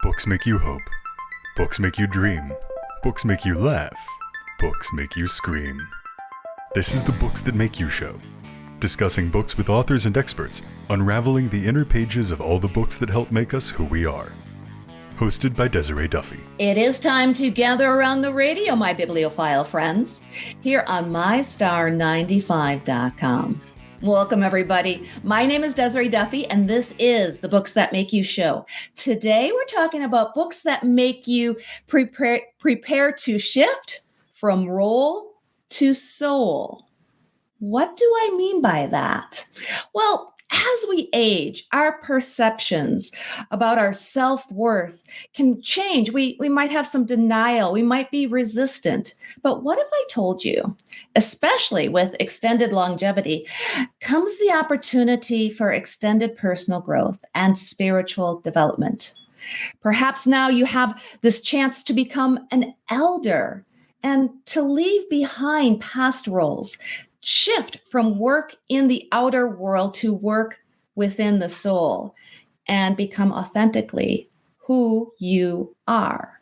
Books make you hope. Books make you dream. Books make you laugh. Books make you scream. This is the Books That Make You show, discussing books with authors and experts, unraveling the inner pages of all the books that help make us who we are. Hosted by Desiree Duffy. It is time to gather around the radio, my bibliophile friends, here on mystar95.com. Welcome, everybody. My name is Desiree Duffy, and this is the Books That Make You show. Today, we're talking about books that make you prepare to shift from role to soul. What do I mean by that? Well, as we age, our perceptions about our self-worth can change. We might have some denial. We might be resistant. But what if I told you, especially with extended longevity, comes the opportunity for extended personal growth and spiritual development? Perhaps now you have this chance to become an elder and to leave behind past roles. Shift from work in the outer world to work within the soul and become authentically who you are.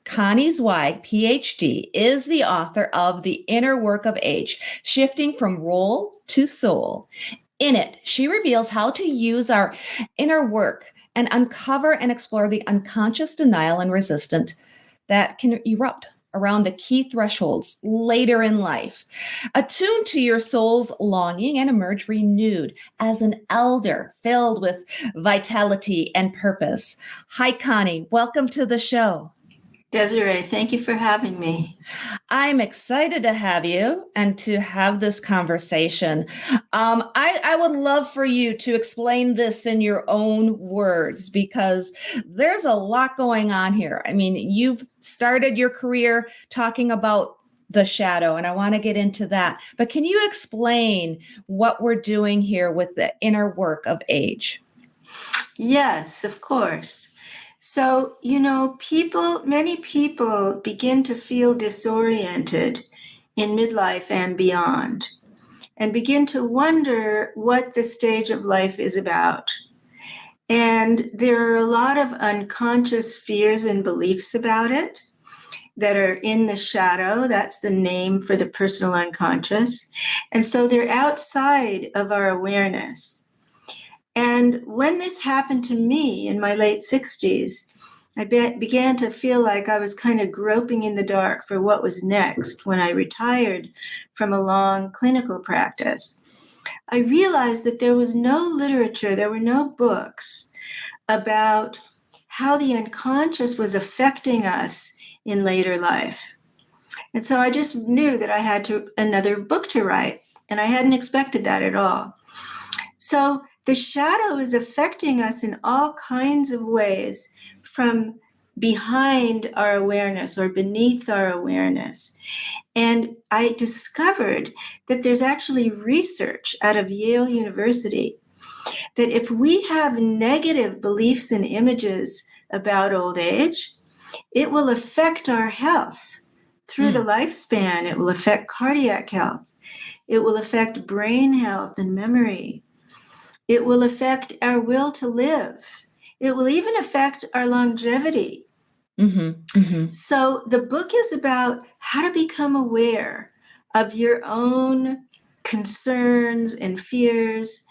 Connie Zweig, Ph.D., is the author of The Inner Work of Age, Shifting from Role to Soul. In it, she reveals how to use our inner work and uncover and explore the unconscious denial and resistance that can erupt around the key thresholds later in life. Attune to your soul's longing and emerge renewed as an elder filled with vitality and purpose. Hi, Connie. Welcome to the show. Desiree, thank you for having me. I'm excited to have you and to have this conversation. I would love for you to explain this in your own words because there's a lot going on here. I mean, you've started your career talking about the shadow, and I want to get into that. But can you explain what we're doing here with the inner work of age? Yes, of course. So, many people begin to feel disoriented in midlife and beyond, and begin to wonder what the stage of life is about. And there are a lot of unconscious fears and beliefs about it that are in the shadow. That's the name for the personal unconscious. And so they're outside of our awareness. And when this happened to me in my late 60s, I began to feel like I was kind of groping in the dark for what was next when I retired from a long clinical practice. I realized that there was no literature, there were no books about how the unconscious was affecting us in later life. And so I just knew that I had another book to write, and I hadn't expected that at all. So the shadow is affecting us in all kinds of ways from behind our awareness or beneath our awareness. And I discovered that there's actually research out of Yale University that if we have negative beliefs and images about old age, it will affect our health through the lifespan. It will affect cardiac health. It will affect brain health and memory. It will affect our will to live. It will even affect our longevity. So the book is about how to become aware of your own concerns and fears,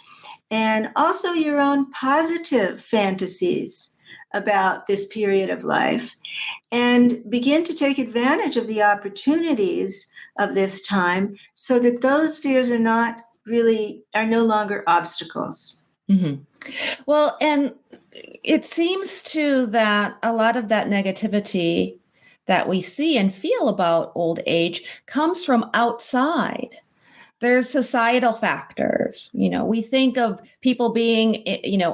and also your own positive fantasies about this period of life, and begin to take advantage of the opportunities of this time so that those fears are no longer obstacles. Well, and it seems too that a lot of that negativity that we see and feel about old age comes from outside. There's societal factors. We think of people being,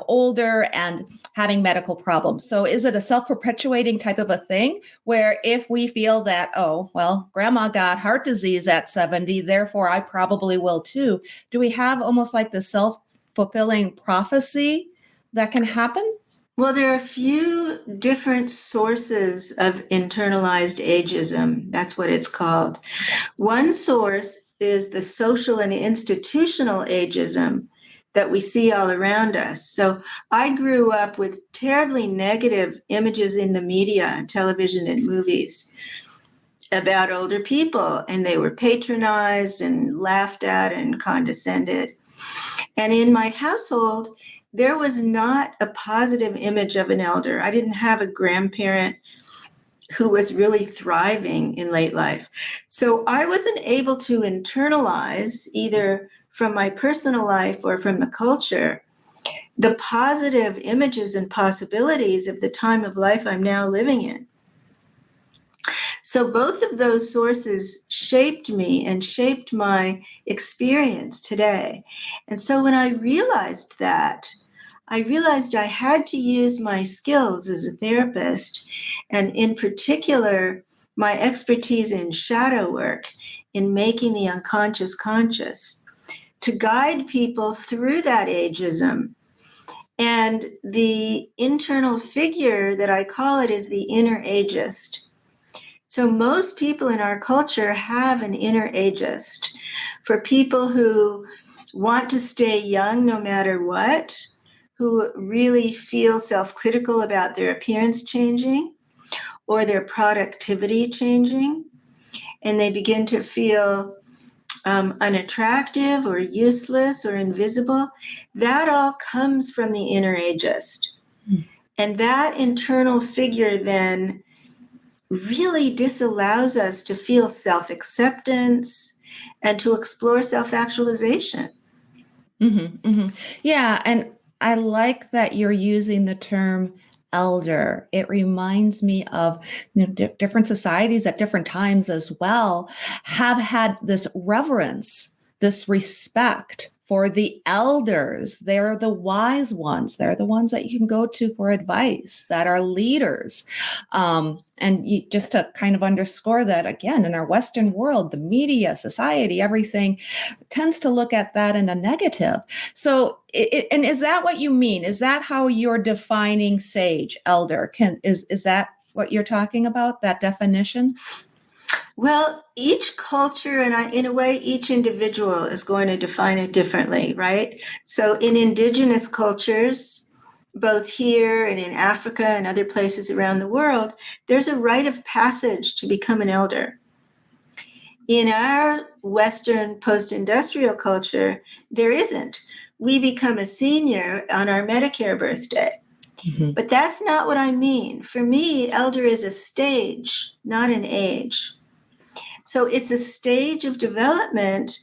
older and having medical problems. So is it a self-perpetuating type of a thing where if we feel that, oh, well, grandma got heart disease at 70, therefore I probably will too. Do we have almost like the self-fulfilling prophecy that can happen? Well, there are a few different sources of internalized ageism. That's what it's called. One source is the social and institutional ageism that we see all around us. So I grew up with terribly negative images in the media and television and movies about older people, and they were patronized and laughed at and condescended. And in my household, there was not a positive image of an elder. I didn't have a grandparent who was really thriving in late life. So I wasn't able to internalize, either from my personal life or from the culture, the positive images and possibilities of the time of life I'm now living in. So both of those sources shaped me and shaped my experience today. And so when I realized that, I realized I had to use my skills as a therapist, and in particular, my expertise in shadow work, in making the unconscious conscious, to guide people through that ageism. And the internal figure that I call it is the inner ageist. So most people in our culture have an inner ageist. For people who want to stay young no matter what, who really feel self-critical about their appearance changing or their productivity changing, and they begin to feel unattractive or useless or invisible, that all comes from the inner ageist. And that internal figure then really disallows us to feel self-acceptance and to explore self-actualization. Yeah, and I like that you're using the term elder. It reminds me of different societies at different times as well have had this reverence, this respect for the elders. They're the wise ones. They're the ones that you can go to for advice, that are leaders. Just to kind of underscore that, again, in our Western world, the media, society, everything tends to look at that in a negative. So, and is that what you mean? Is that how you're defining sage, elder? Is that what you're talking about, that definition? Well, each culture and in a way, each individual is going to define it differently, right? So in indigenous cultures, both here and in Africa and other places around the world, there's a rite of passage to become an elder. In our Western post-industrial culture, there isn't. We become a senior on our Medicare birthday. But that's not what I mean. For me, elder is a stage, not an age. So it's a stage of development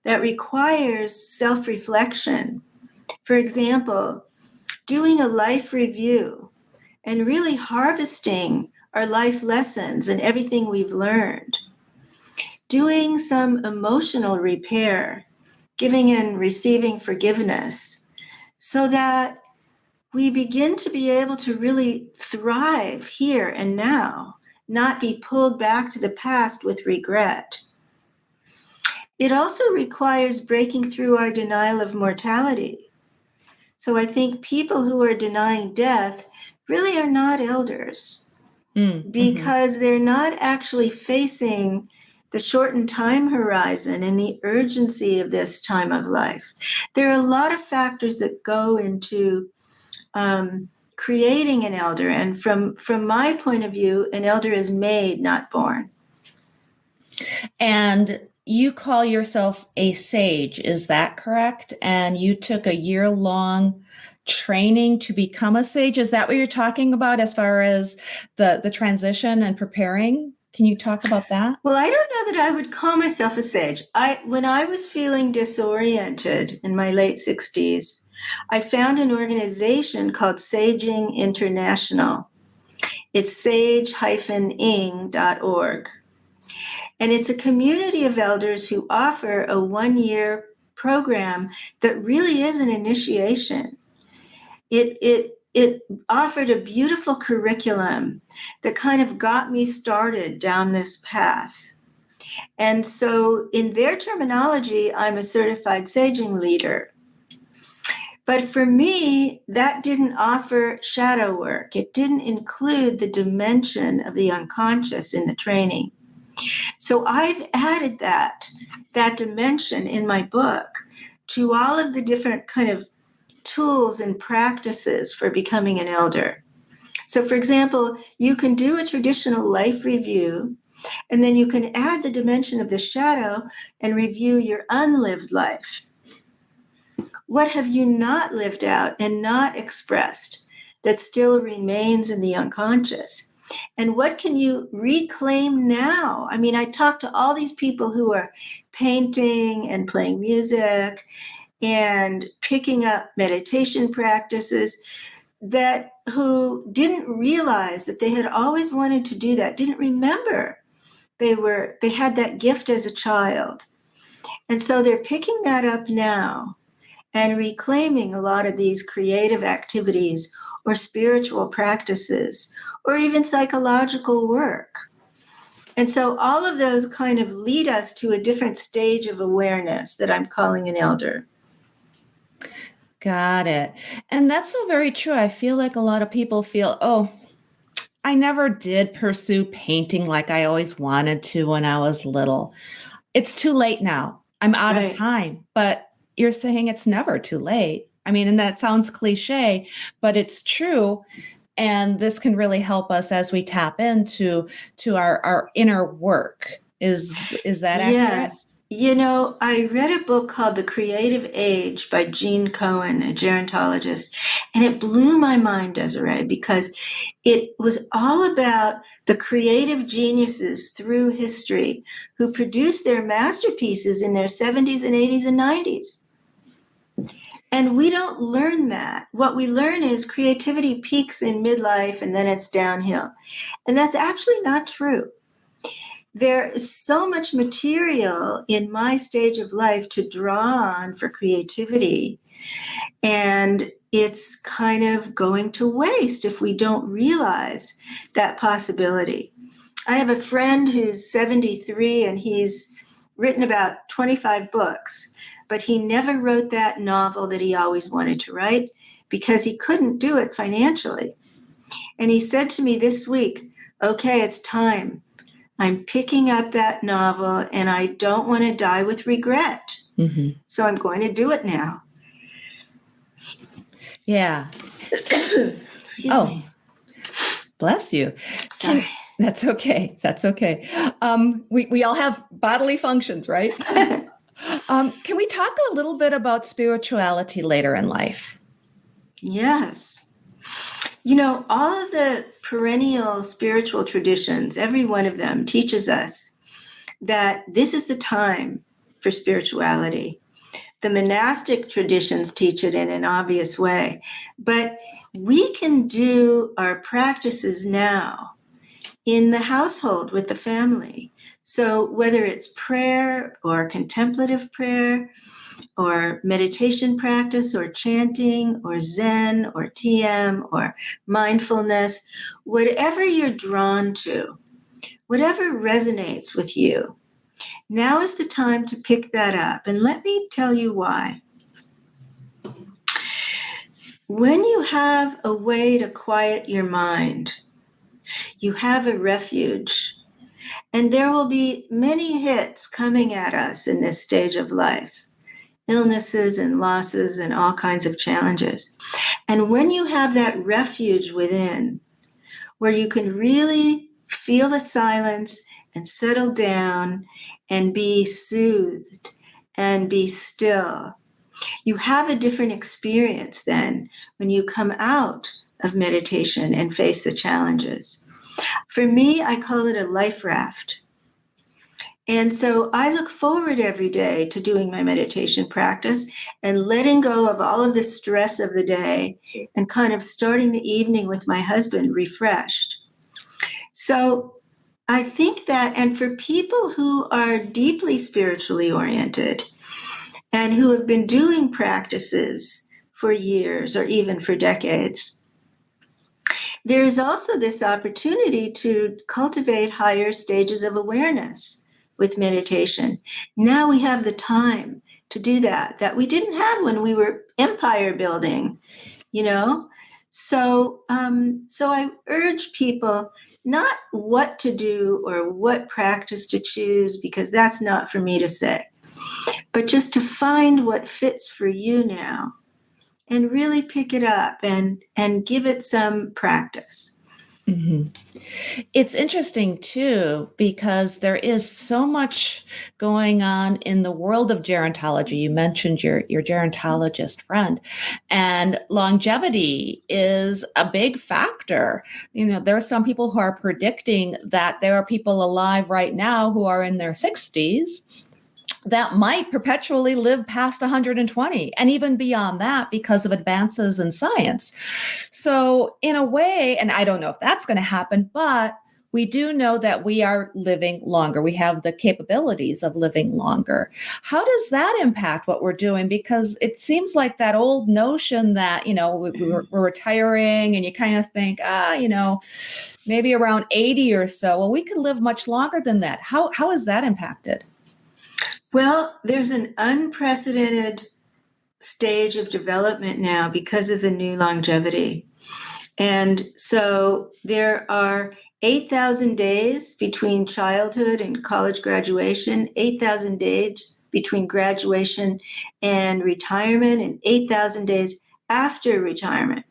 that requires self-reflection. For example, doing a life review and really harvesting our life lessons and everything we've learned. Doing some emotional repair, giving and receiving forgiveness, so that we begin to be able to really thrive here and now, not be pulled back to the past with regret. It also requires breaking through our denial of mortality. So I think people who are denying death really are not elders because they're not actually facing the shortened time horizon and the urgency of this time of life. There are a lot of factors that go into creating an elder. And from my point of view, an elder is made, not born. And you call yourself a sage, is that correct? And you took a year-long training to become a sage. Is that what you're talking about as far as the transition and preparing? Can you talk about that? Well, I don't know that I would call myself a sage. When I was feeling disoriented in my late 60s, I found an organization called Saging International. It's sage-ing.org. And it's a community of elders who offer a 1-year program that really is an initiation. It offered a beautiful curriculum that kind of got me started down this path. And so in their terminology, I'm a certified saging leader. But for me, that didn't offer shadow work. It didn't include the dimension of the unconscious in the training. So I've added that dimension in my book to all of the different kind of tools and practices for becoming an elder. So, for example, you can do a traditional life review, and then you can add the dimension of the shadow and review your unlived life. What have you not lived out and not expressed that still remains in the unconscious? And what can you reclaim now? I mean, I talk to all these people who are painting and playing music and picking up meditation practices who didn't realize that they had always wanted to do that, didn't remember they had that gift as a child. And so they're picking that up now and reclaiming a lot of these creative activities or spiritual practices or even psychological work. And so all of those kind of lead us to a different stage of awareness that I'm calling an elder. Got it. And that's so very true. I feel like a lot of people feel, oh, I never did pursue painting like I always wanted to when I was little. It's too late now. I'm out of time. But you're saying it's never too late. I mean, and that sounds cliche, but it's true. And this can really help us as we tap into our inner work. Is that accurate? Yes. You know, I read a book called The Creative Age by Gene Cohen, a gerontologist, and it blew my mind, Desiree, because it was all about the creative geniuses through history who produced their masterpieces in their 70s and 80s and 90s. And we don't learn that. What we learn is creativity peaks in midlife and then it's downhill. And that's actually not true. There is so much material in my stage of life to draw on for creativity. And it's kind of going to waste if we don't realize that possibility. I have a friend who's 73 and he's written about 25 books, but he never wrote that novel that he always wanted to write because he couldn't do it financially. And he said to me this week, okay, it's time. I'm picking up that novel and I don't want to die with regret. Mm-hmm. So I'm going to do it now. Yeah. Excuse me. Bless you. Sorry. That's okay. That's okay. We all have bodily functions, right? Can we talk a little bit about spirituality later in life? Yes. You know, all of the perennial spiritual traditions, every one of them teaches us that this is the time for spirituality. The monastic traditions teach it in an obvious way, but we can do our practices now in the household with the family. So whether it's prayer or contemplative prayer, or meditation practice, or chanting, or Zen, or TM, or mindfulness, whatever you're drawn to, whatever resonates with you, now is the time to pick that up. And let me tell you why. When you have a way to quiet your mind, you have a refuge. And there will be many hits coming at us in this stage of life. Illnesses and losses and all kinds of challenges. And when you have that refuge within, where you can really feel the silence and settle down and be soothed and be still, you have a different experience then when you come out of meditation and face the challenges. For me, I call it a life raft. And so I look forward every day to doing my meditation practice and letting go of all of the stress of the day and kind of starting the evening with my husband refreshed. So I think that, and for people who are deeply spiritually oriented and who have been doing practices for years or even for decades, there's also this opportunity to cultivate higher stages of awareness with meditation. Now we have the time to do that we didn't have when we were empire building, you know? So I urge people not what to do or what practice to choose, because that's not for me to say. but just to find what fits for you now and really pick it up and give it some practice. Mm-hmm. It's interesting too, because there is so much going on in the world of gerontology. You mentioned your gerontologist friend, and longevity is a big factor. There are some people who are predicting that there are people alive right now who are in their 60s that might perpetually live past 120 and even beyond that because of advances in science. So in a way, and I don't know if that's going to happen, but we do know that we are living longer. We have the capabilities of living longer. How does that impact what we're doing? Because it seems like that old notion that, we're retiring and you kind of think, maybe around 80 or so. Well, we could live much longer than that. How is that impacted? Well, there's an unprecedented stage of development now because of the new longevity. And so there are 8,000 days between childhood and college graduation, 8,000 days between graduation and retirement, and 8,000 days after retirement.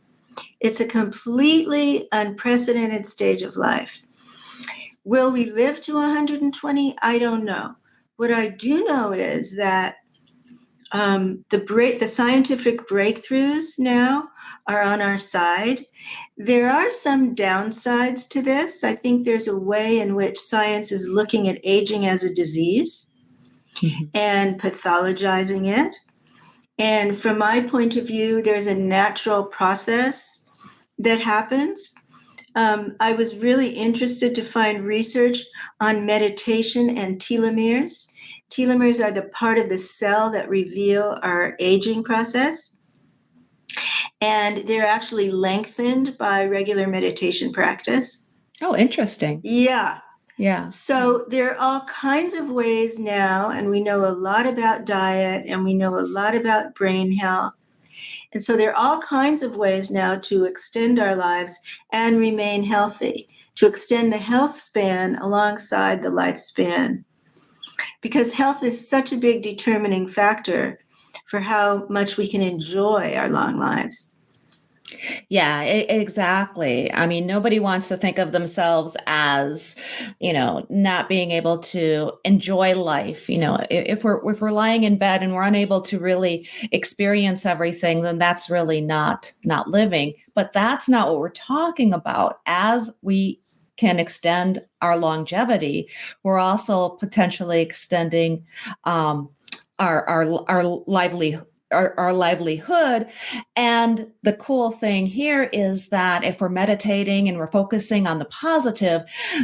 It's a completely unprecedented stage of life. Will we live to 120? I don't know. What I do know is that the scientific breakthroughs now are on our side. There are some downsides to this. I think there's a way in which science is looking at aging as a disease and pathologizing it. And from my point of view, there's a natural process that happens. I was really interested to find research on meditation and telomeres. Telomeres are the part of the cell that reveal our aging process. And they're actually lengthened by regular meditation practice. Oh, interesting. Yeah. Yeah. So there are all kinds of ways now, and we know a lot about diet, and we know a lot about brain health. And so there are all kinds of ways now to extend our lives and remain healthy, to extend the health span alongside the lifespan. Because health is such a big determining factor for how much we can enjoy our long lives. Yeah, exactly. I mean, nobody wants to think of themselves as, not being able to enjoy life. If we're lying in bed and we're unable to really experience everything, then that's really not living. But that's not what we're talking about. As we can extend our longevity, we're also potentially extending our livelihood. Our livelihood. And the cool thing here is that if we're meditating and we're focusing on the positive,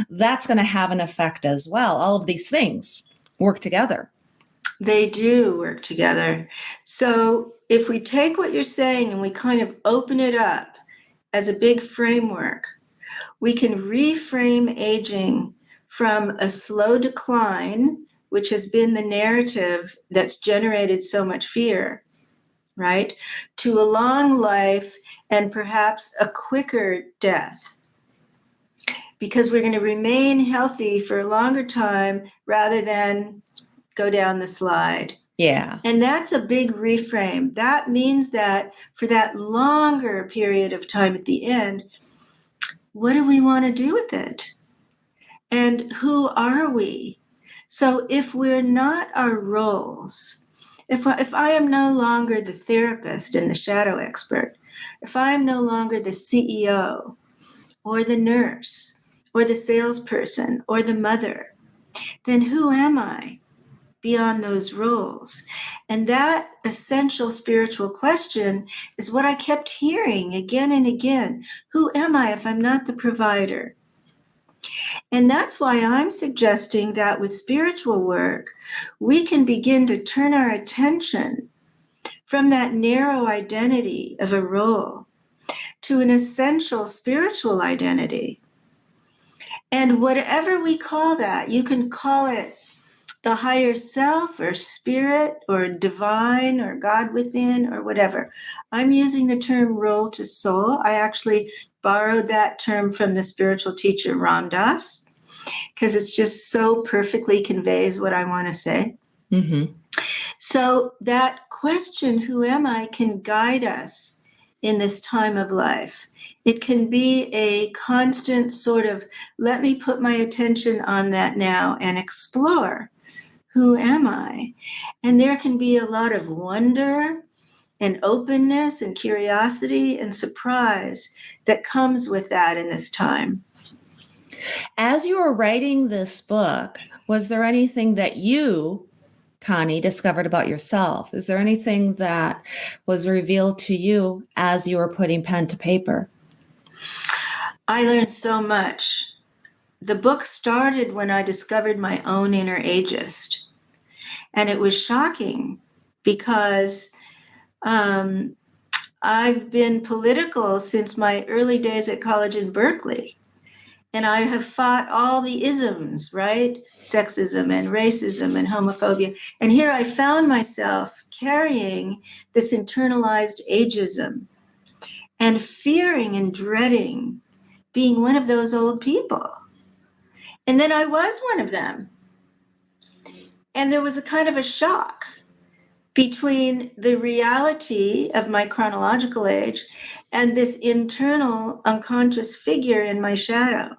that's going to have an effect as well. All of these things work together. They do work together. So if we take what you're saying and we kind of open it up as a big framework, we can reframe aging from a slow decline, which has been the narrative that's generated so much fear, right, to a long life and perhaps a quicker death, because we're going to remain healthy for a longer time rather than go down the slide. Yeah. And that's a big reframe. That means that for that longer period of time at the end, what do we want to do with it? And who are we? So if we're not our roles, if I am no longer the therapist and the shadow expert, if I am no longer the CEO or the nurse or the salesperson or the mother, then who am I beyond those roles? And that essential spiritual question is what I kept hearing again and again. Who am I if I'm not the provider? And that's why I'm suggesting that with spiritual work, we can begin to turn our attention from that narrow identity of a role to an essential spiritual identity. And whatever we call that, you can call it the higher self or spirit or divine or God within or whatever. I'm using the term role to soul. I actually borrowed that term from the spiritual teacher Ram Dass because it's just so perfectly conveys what I want to say. Mm-hmm. So that question, who am I, can guide us in this time of life. It can be a constant sort of, let me put my attention on that now and explore, who am I? And there can be a lot of wonder and openness and curiosity and surprise that comes with that in this time. As you were writing this book, was there anything that you, Connie, discovered about yourself? Is there anything that was revealed to you as you were putting pen to paper? I learned so much. The book started when I discovered my own inner ageist. And it was shocking because I've been political since my early days at college in Berkeley. And I have fought all the isms, right? Sexism and racism and homophobia. And here I found myself carrying this internalized ageism and fearing and dreading being one of those old people. And then I was one of them. And there was a kind of a shock between the reality of my chronological age and this internal unconscious figure in my shadow.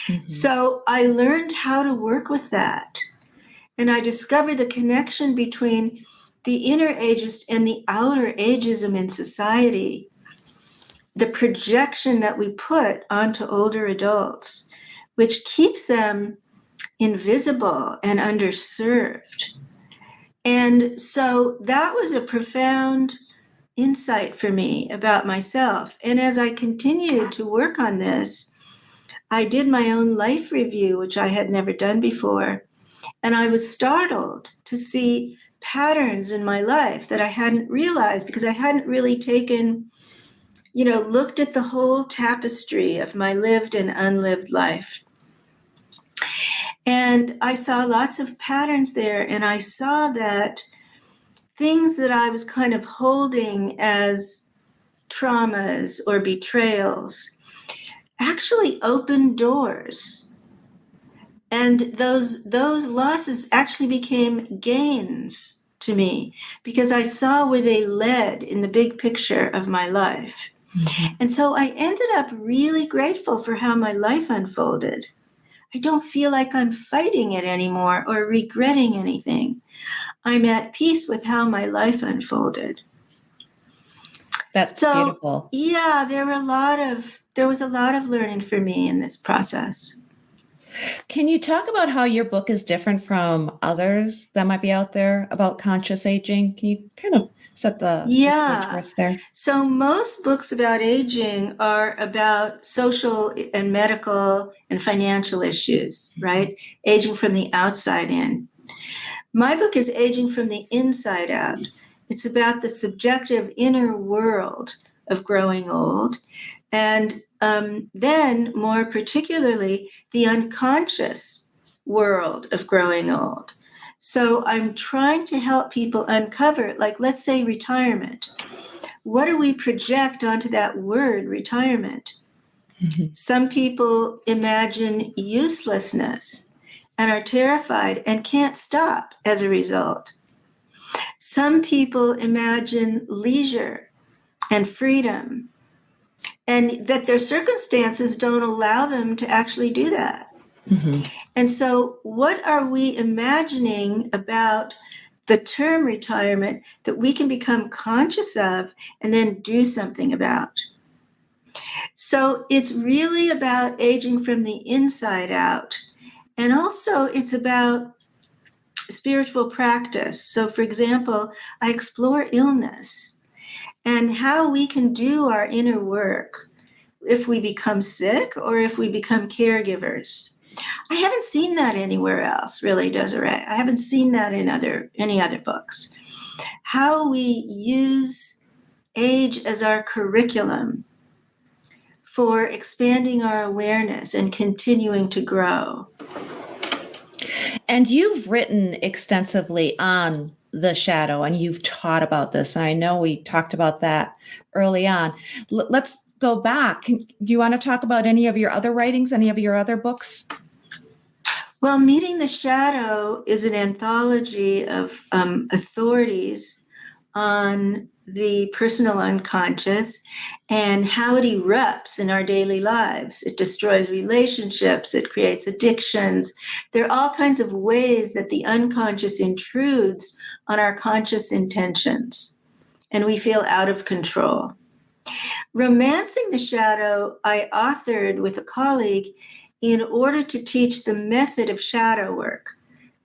Mm-hmm. So I learned how to work with that. And I discovered the connection between the inner ageist and the outer ageism in society, the projection that we put onto older adults, which keeps them invisible and underserved. And so that was a profound insight for me about myself. And as I continued to work on this, I did my own life review, which I had never done before. And I was startled to see patterns in my life that I hadn't realized because I hadn't really looked at the whole tapestry of my lived and unlived life. And I saw lots of patterns there, and I saw that things that I was kind of holding as traumas or betrayals actually opened doors. And those losses actually became gains to me because I saw where they led in the big picture of my life. Mm-hmm. And so I ended up really grateful for how my life unfolded. I don't feel like I'm fighting it anymore or regretting anything. I'm at peace with how my life unfolded. That's beautiful. Yeah, there was a lot of learning for me in this process. Can you talk about how your book is different from others that might be out there about conscious aging? Can you kind of set the stage for us there? So most books about aging are about social and medical and financial issues, right? Aging from the outside in. My book is Aging from the Inside Out. It's about the subjective inner world of growing old, and then more particularly the unconscious world of growing old. So I'm trying to help people uncover, like, let's say retirement. What do we project onto that word, retirement? Mm-hmm. Some people imagine uselessness and are terrified and can't stop as a result. Some people imagine leisure and freedom, and that their circumstances don't allow them to actually do that. Mm-hmm. And so what are we imagining about the term retirement that we can become conscious of and then do something about? So it's really about aging from the inside out. And also it's about spiritual practice. So for example, I explore illness and how we can do our inner work if we become sick or if we become caregivers. I haven't seen that anywhere else, really, Desiree. I haven't seen that in any other books. How we use age as our curriculum for expanding our awareness and continuing to grow. And you've written extensively on the shadow, and you've taught about this. And I know we talked about that early on. Let's go back. Do you want to talk about any of your other writings, any of your other books? Well, Meeting the Shadow is an anthology of authorities on the personal unconscious and how it erupts in our daily lives. It destroys relationships, it creates addictions. There are all kinds of ways that the unconscious intrudes on our conscious intentions, and we feel out of control. Romancing the Shadow, I authored with a colleague in order to teach the method of shadow work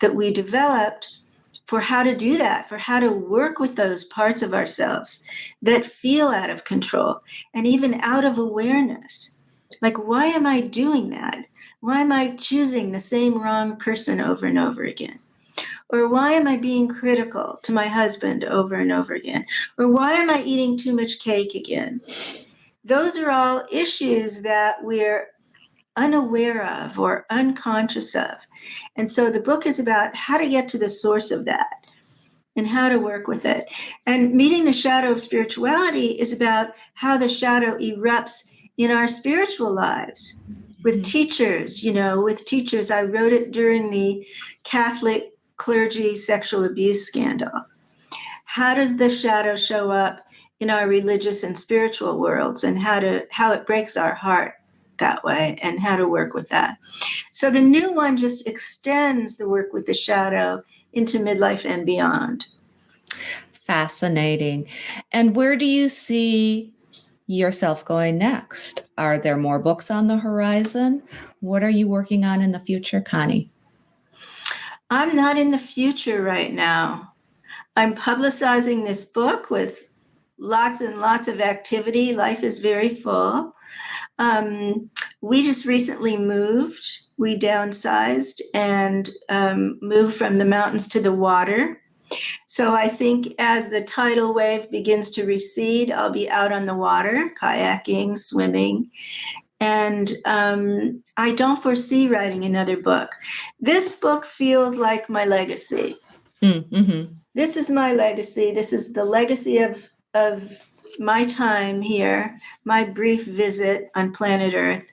that we developed for how to do that, for how to work with those parts of ourselves that feel out of control and even out of awareness. Like, why am I doing that? Why am I choosing the same wrong person over and over again? Or why am I being critical to my husband over and over again? Or why am I eating too much cake again? Those are all issues that we're unaware of or unconscious of. And so the book is about how to get to the source of that and how to work with it. And Meeting the Shadow of Spirituality is about how the shadow erupts in our spiritual lives with teachers. I wrote it during the Catholic clergy sexual abuse scandal. How does the shadow show up in our religious and spiritual worlds, and how it breaks our heart that way, and how to work with that. So the new one just extends the work with the shadow into midlife and beyond. Fascinating. And where do you see yourself going next? Are there more books on the horizon? What are you working on in the future, Connie? I'm not in the future right now. I'm publicizing this book with lots and lots of activity. Life is very full. We just recently moved. We downsized and moved from the mountains to the water. So I think as the tidal wave begins to recede, I'll be out on the water, kayaking, swimming. And I don't foresee writing another book. This book feels like my legacy. Mm-hmm. This is my legacy. This is the legacy of my time here, my brief visit on planet Earth,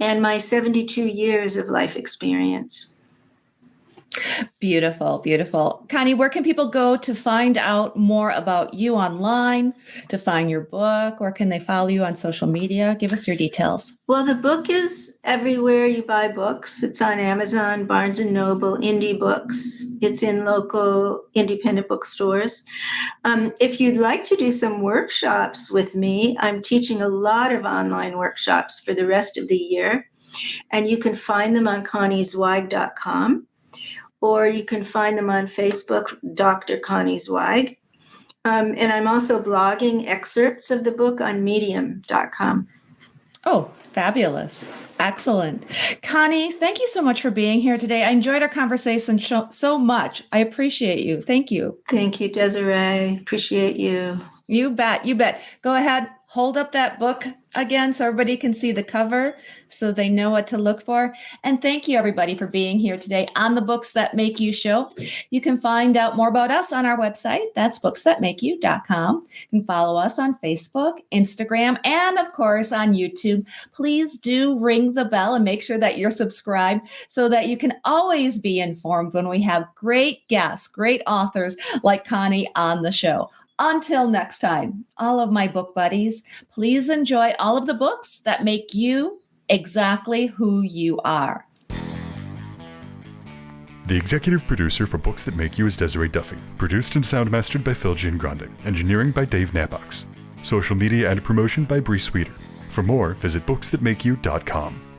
and my 72 years of life experience. Beautiful, beautiful. Connie, where can people go to find out more about you online, to find your book, or can they follow you on social media? Give us your details. Well, the book is everywhere you buy books. It's on Amazon, Barnes & Noble, Indie Books. It's in local independent bookstores. If you'd like to do some workshops with me, I'm teaching a lot of online workshops for the rest of the year. And you can find them on conniezweig.com. Or you can find them on Facebook, Dr. Connie Zweig. And I'm also blogging excerpts of the book on medium.com. Oh, fabulous. Excellent. Connie, thank you so much for being here today. I enjoyed our conversation so much. I appreciate you. Thank you. Thank you, Desiree. Appreciate you. You bet. You bet. Go ahead. Hold up that book again so everybody can see the cover so they know what to look for. And thank you, everybody, for being here today on the Books That Make You show. You can find out more about us on our website. That's booksthatmakeyou.com. You can follow us on Facebook, Instagram, and, of course, on YouTube. Please do ring the bell and make sure that you're subscribed so that you can always be informed when we have great guests, great authors like Connie on the show. Until next time, all of my book buddies, please enjoy all of the books that make you exactly who you are. The executive producer for Books That Make You is Desiree Duffy. Produced and sound mastered by Phil Giangrande. Engineering by Dave Nabox. Social media and promotion by Bree Sweeter. For more, visit booksthatmakeyou.com.